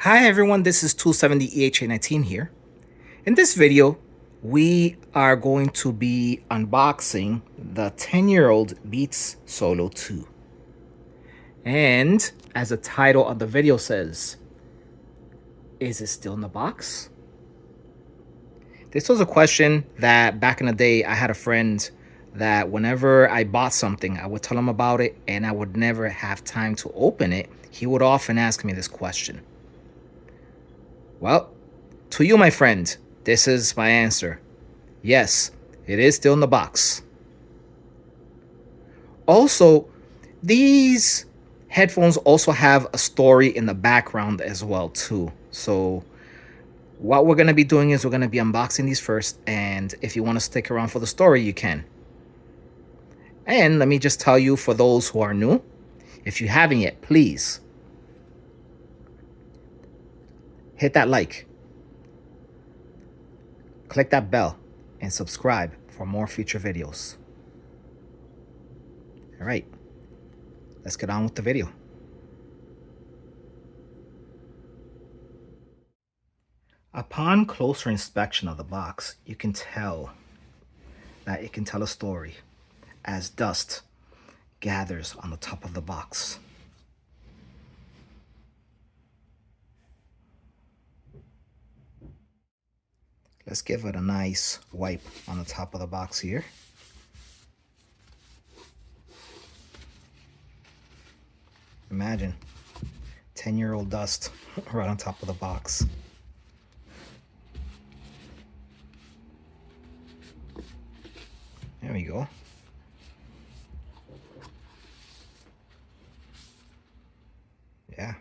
Hi everyone, this is 270EHA19 here. In this video, we are going to be unboxing the 10-year-old Beats Solo 2. And as the title of the video says, is it still in the box? This was a question that back in the day, I had a friend that whenever I bought something, I would tell him about it and I would never have time to open it. He would often ask me this question. Well, to you, my friend, this is my answer. Yes, it is still in the box. Also, these headphones also have a story in the background as well too. So what we're going to be doing is we're going to be unboxing these first, and if you want to stick around for the story, you can. And let me just tell you, for those who are new, if you haven't yet, please hit that like, click that bell, and subscribe for more future videos. All right, let's get on with the video. Upon closer inspection of the box, you can tell that it can tell a story as dust gathers on the top of the box. Let's give it a nice wipe on the top of the box here. Imagine 10-year-old dust right on top of the box. There we go. Yeah.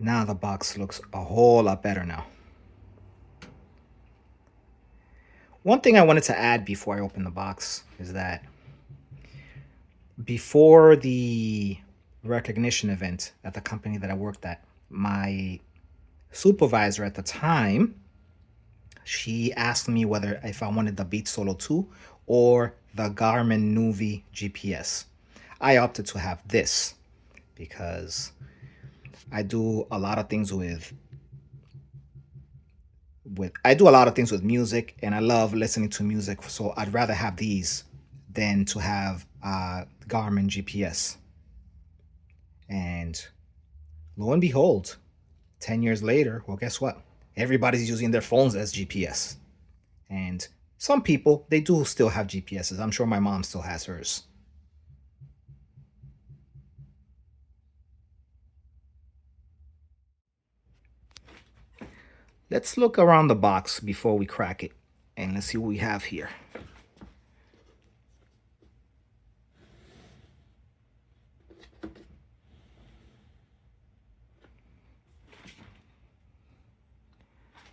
Now the box looks a whole lot better now. One thing I wanted to add before I open the box is that before the recognition event at the company that I worked at, my supervisor at the time, she asked me whether if I wanted the Beats Solo 2 or the Garmin Nuvi GPS. I opted to have this because I do a lot of things with music, and I love listening to music, so I'd rather have these than to have Garmin GPS. And lo and behold, 10 years later, well, guess what? Everybody's using their phones as GPS. And some people, they do still have GPSs. I'm sure my mom still has hers. Let's look around the box before we crack it, and let's see what we have here.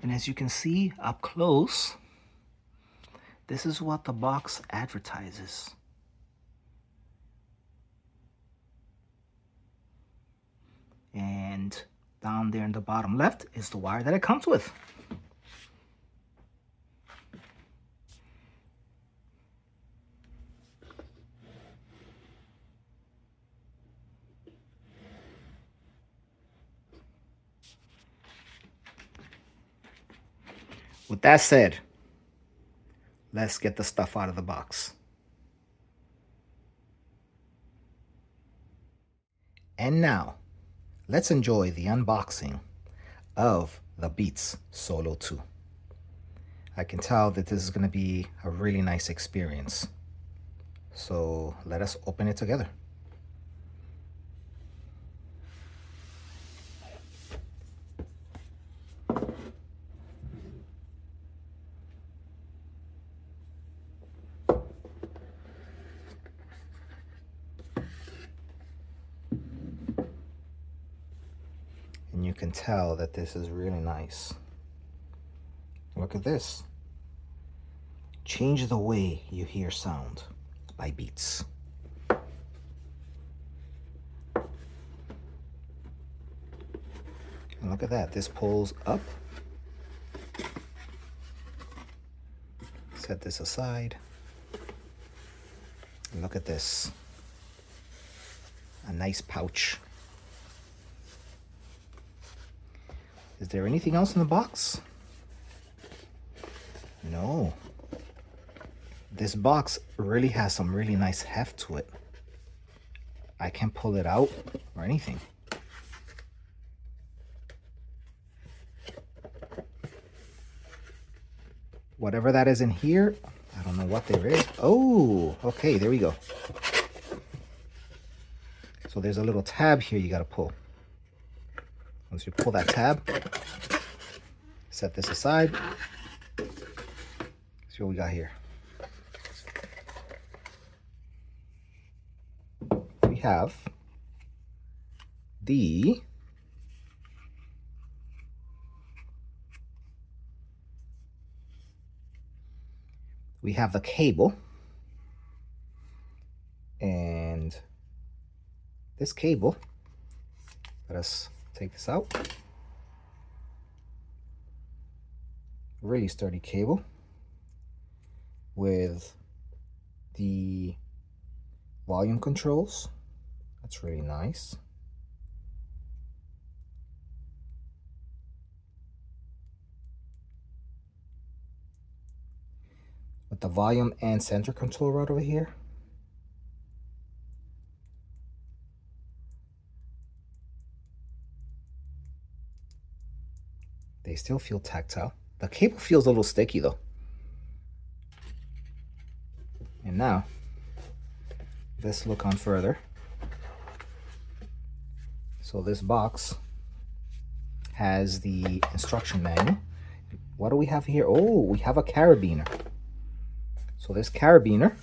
And as you can see up close, this is what the box advertises. And down there in the bottom left is the wire that it comes with. With that said, let's get the stuff out of the box. And now, let's enjoy the unboxing of the Beats Solo 2. I can tell that this is going to be a really nice experience. So let us open it together. And you can tell that this is really nice. Look at this. Change the way you hear sound by Beats. And look at that. This pulls up Set this aside. Look at this. A nice pouch. Is there anything else in the box? No. This box really has some really nice heft to it. I can't pull it out or anything. Whatever that is in here, I don't know what there is. Oh, okay, there we go. So there's a little tab here you gotta pull. Once you pull that tab, set this aside. See what we got here. We have the cable, and this cable, let us take this out. Really sturdy cable with the volume controls. That's really nice. With the volume and center control right over here. They still feel tactile. The cable feels a little sticky though. And now, let's look on further. So this box has the instruction manual. What do we have here? Oh, we have a carabiner. So this carabiner,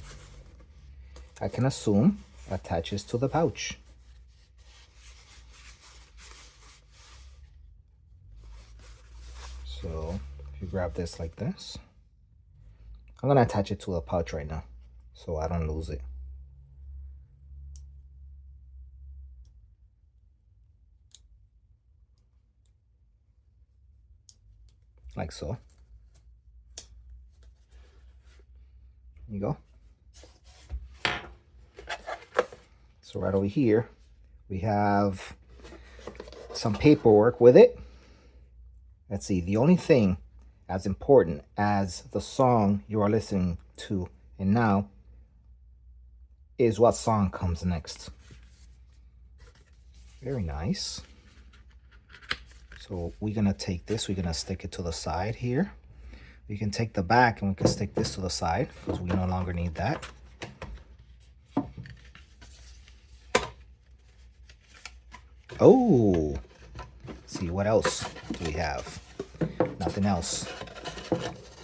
I can assume, attaches to the pouch. So if you grab this like this, I'm gonna attach it to the pouch right now so I don't lose it. Like so. There you go. So right over here, we have some paperwork with it. Let's see, the only thing as important as the song you are listening to and now is what song comes next. Very nice. So we're gonna take this, we're gonna stick it to the side here. We can take the back and we can stick this to the side because we no longer need that. Oh, let's see, what else do we have? Nothing else.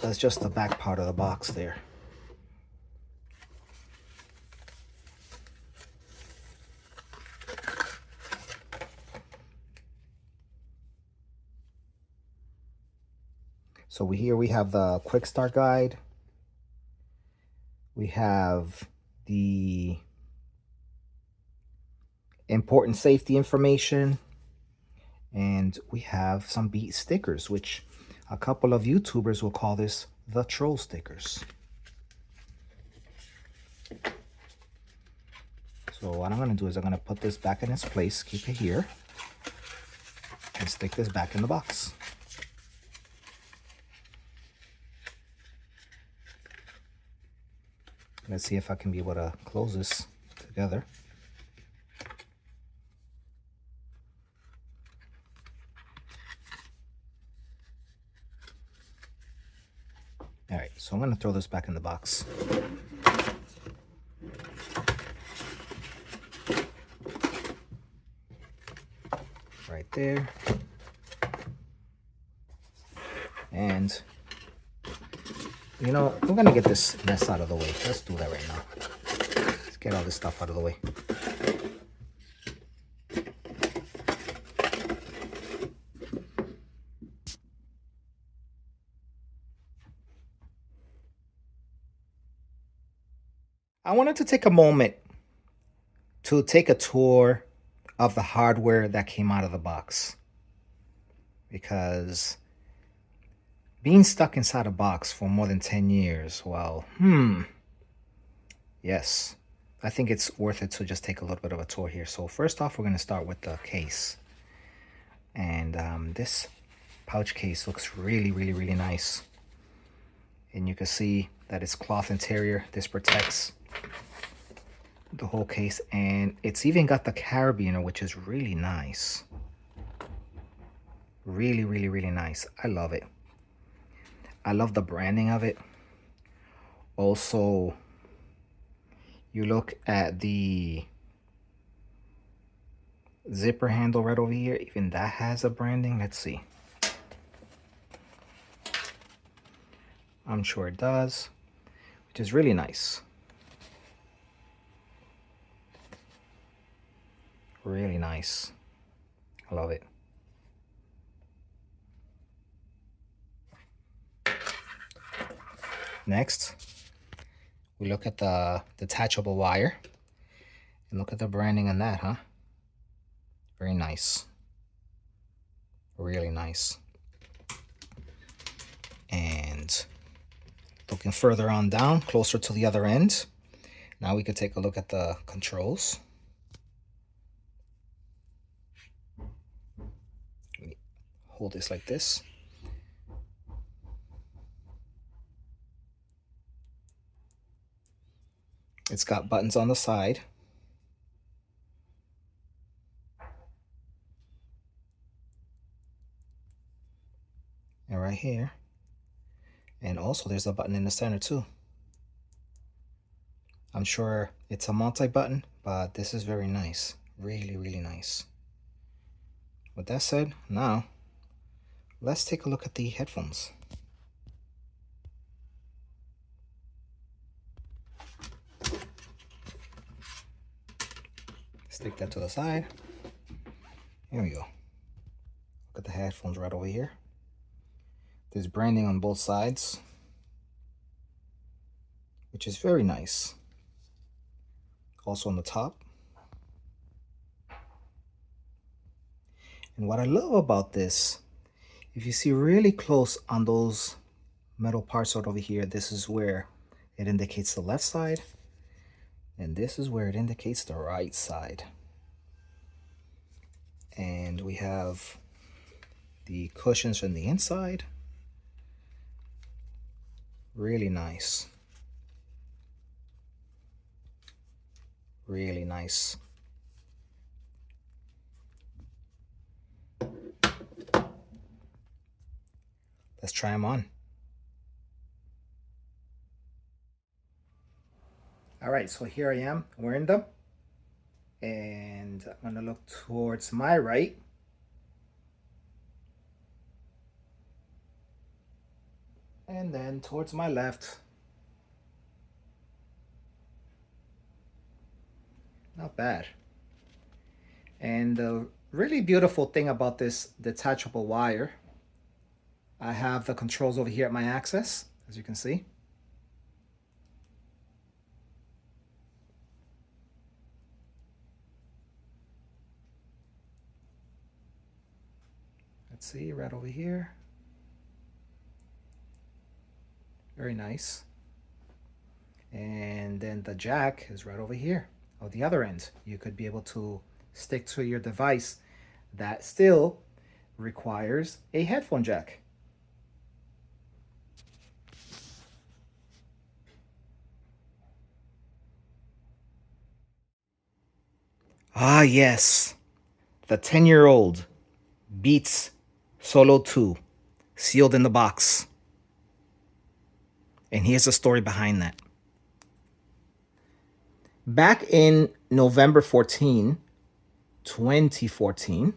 That's just the back part of the box there. So here we have the quick start guide. We have the important safety information. And we have some beat stickers, which a couple of YouTubers will call this the troll stickers. So what I'm going to do is I'm going to put this back in its place, keep it here, and stick this back in the box. Let's see if I can be able to close this together. All right, so I'm going to throw this back in the box. Right there. And, you know, we're going to get this mess out of the way. Let's do that right now. Let's get all this stuff out of the way. I wanted to take a moment to take a tour of the hardware that came out of the box, because Being stuck inside a box for more than 10 years, well, yes. I think it's worth it to just take a little bit of a tour here. So first off, we're going to start with the case. And this pouch case looks really, really, really nice. And you can see that it's cloth interior. This protects the whole case. And it's even got the carabiner, which is really nice. Really, really, really nice. I love it. I love the branding of it. Also, you look at the zipper handle right over here. Even that has a branding. Let's see. I'm sure it does, which is really nice. Really nice. I love it. Next, we look at the detachable wire and look at the branding on that, huh? Very nice. Really nice. And looking further on down, closer to the other end, now we could take a look at the controls. Let me hold this like this. It's got buttons on the side. And right here. And also there's a button in the center too. I'm sure it's a multi-button, but this is very nice. Really, really nice. With that said, now let's take a look at the headphones. Stick that to the side. Here we go. Look at the headphones right over here. There's branding on both sides, which is very nice. Also on the top. And what I love about this, if you see really close on those metal parts right over here, this is where it indicates the left side, and this is where it indicates the right side. And we have the cushions from the inside. Really nice. Really nice. Let's try them on. All right, so here I am wearing them. And I'm gonna look towards my right. And then towards my left. Not bad. And the really beautiful thing about this detachable wire, I have the controls over here at my axis, as you can see. Let's see, right over here. Very nice. And then the jack is right over here on the other end. You could be able to stick to your device that still requires a headphone jack. Ah, yes. The 10-year-old Beats Solo 2, sealed in the box. And here's the story behind that. Back in November 14, 2014,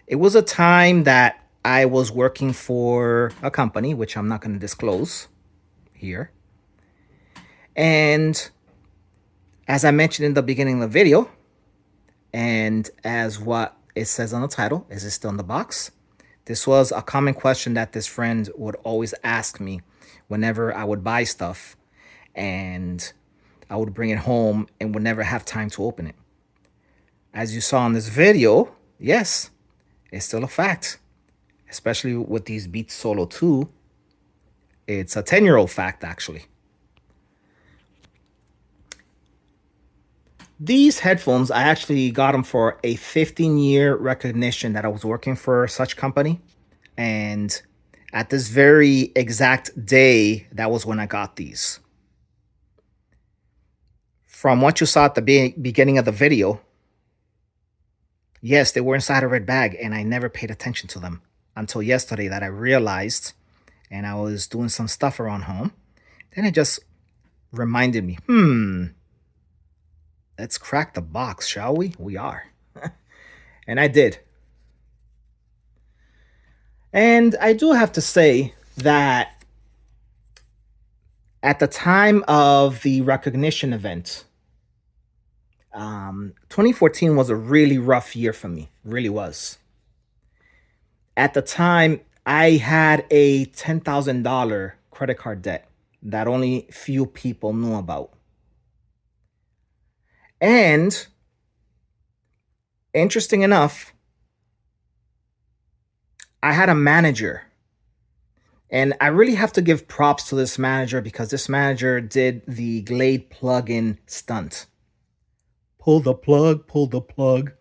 it was a time that I was working for a company, which I'm not going to disclose here. And as I mentioned in the beginning of the video, and as what it says on the title, is it still in the box? This was a common question that this friend would always ask me whenever I would buy stuff and I would bring it home and would never have time to open it. As you saw in this video, yes, it's still a fact. especially with these Beats Solo 2. It's a 10-year-old fact, actually. These headphones, I actually got them for a 15-year recognition that I was working for such company. And at this very exact day, that was when I got these. From what you saw at the beginning of the video, yes, they were inside a red bag, and I never paid attention to them until yesterday that I realized, and I was doing some stuff around home. Then it just reminded me, let's crack the box, shall we? We are. And I did. And I do have to say that at the time of the recognition event, 2014 was a really rough year for me. Really was. At the time, I had a $10,000 credit card debt that only few people knew about. And interesting enough, I had a manager. And I really have to give props to this manager because this manager did the Glade plug-in stunt. Pull the plug, pull the plug.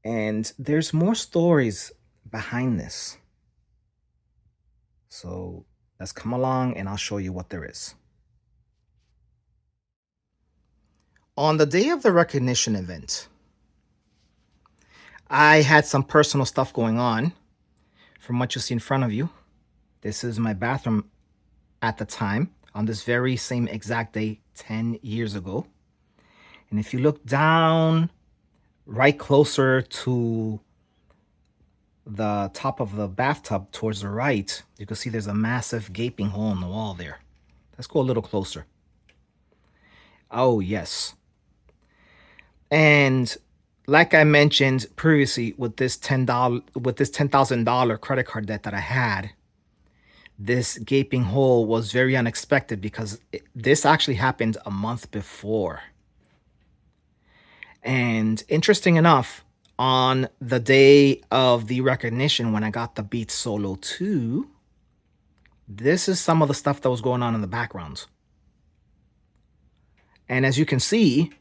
And there's more stories behind this. So let's come along and I'll show you what there is. On the day of the recognition event, I had some personal stuff going on. From what you see in front of you, this is my bathroom at the time on this very same exact day 10 years ago. And if you look down right closer to the top of the bathtub towards the right, you can see there's a massive gaping hole in the wall there. Let's go a little closer. Oh, yes. And like I mentioned previously, with this $10,000 credit card debt that I had, this gaping hole was very unexpected because this actually happened a month before. And interesting enough, on the day of the recognition when I got the Beats Solo 2, this is some of the stuff that was going on in the background. And as you can see,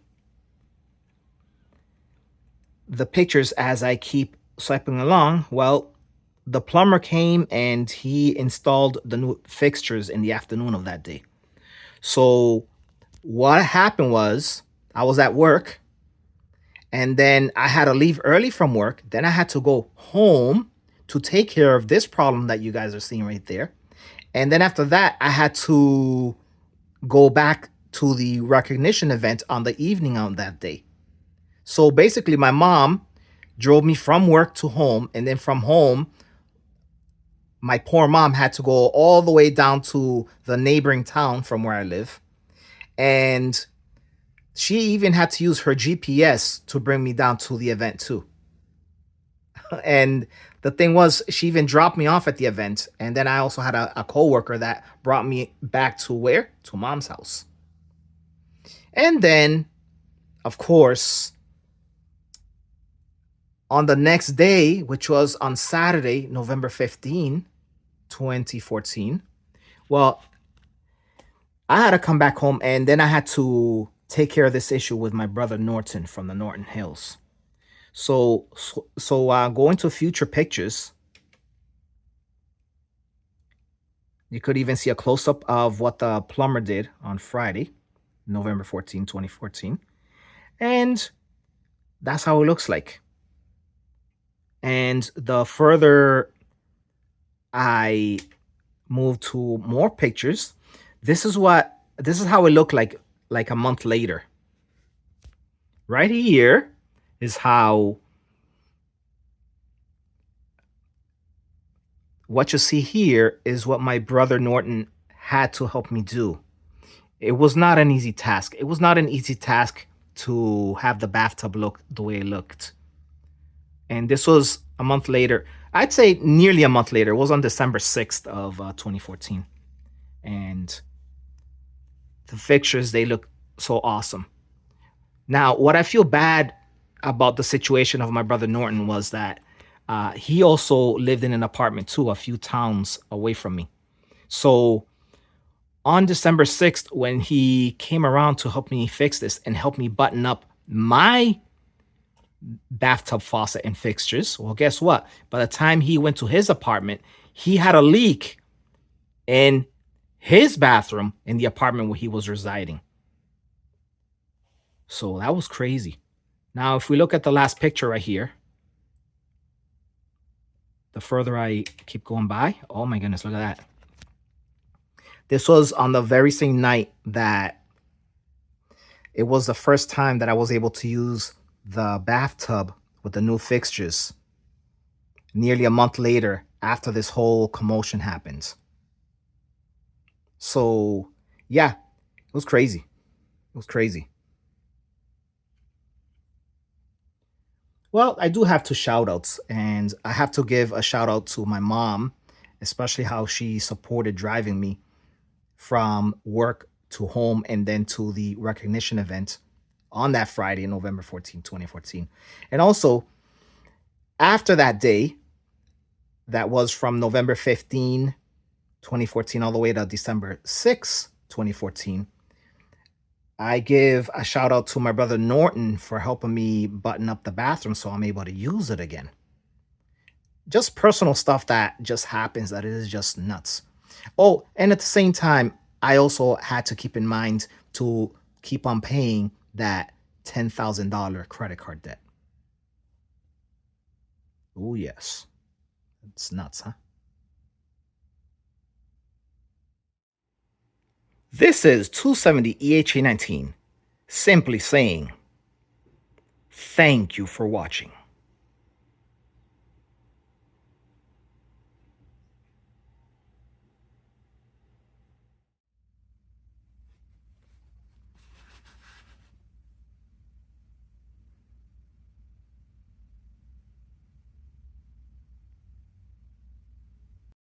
the pictures as I keep swiping along, well, the plumber came and he installed the new fixtures in the afternoon of that day. So what happened was I was at work and then I had to leave early from work. Then I had to go home to take care of this problem that you guys are seeing right there. And then after that, I had to go back to the recognition event on the evening on that day. So basically, my mom drove me from work to home, and then from home, my poor mom had to go all the way down to the neighboring town from where I live. And she even had to use her GPS to bring me down to the event too. And the thing was, she even dropped me off at the event. And then I also had a coworker that brought me back to where? To mom's house. And then, of course, on the next day, which was on Saturday, November 15, 2014, well, I had to come back home and then I had to take care of this issue with my brother Norton from the Norton Hills. So going to future pictures, you could even see a close-up of what the plumber did on Friday, November 14, 2014. And that's how it looks like. And the further I move to more pictures, this is how it looked like a month later. Right here is how what you see here is what my brother Norton had to help me do. It was not an easy task. It was not an easy task to have the bathtub look the way it looked. And this was a month later. I'd say nearly a month later. It was on December 6th of 2014. And the fixtures, they look so awesome. Now, what I feel bad about the situation of my brother Norton was that He also lived in an apartment too, a few towns away from me. So on December 6th, when he came around to help me fix this and help me button up my bathtub faucet and fixtures, well, guess what? By the time he went to his apartment, he had a leak in his bathroom in the apartment where he was residing. So that was crazy. Now, if we look at the last picture right here, the further I keep going by, oh my goodness, look at that. This was on the very same night that it was the first time that I was able to use the bathtub with the new fixtures. Nearly a month later, after this whole commotion happened. So, yeah, it was crazy. It was crazy. Well, I do have two shout outs, and I have to give a shout out to my mom, especially how she supported driving me from work to home and then to the recognition event on that Friday, November 14th, 2014. And also, after that day, that was from November 15, 2014, all the way to December 6, 2014. I give a shout out to my brother Norton for helping me button up the bathroom so I'm able to use it again. Just personal stuff that just happens that is just nuts. Oh, and at the same time, I also had to keep in mind to keep on paying that $10,000 credit card debt. Oh, yes. It's nuts, huh? This is 270 EHA 19, simply saying, thank you for watching.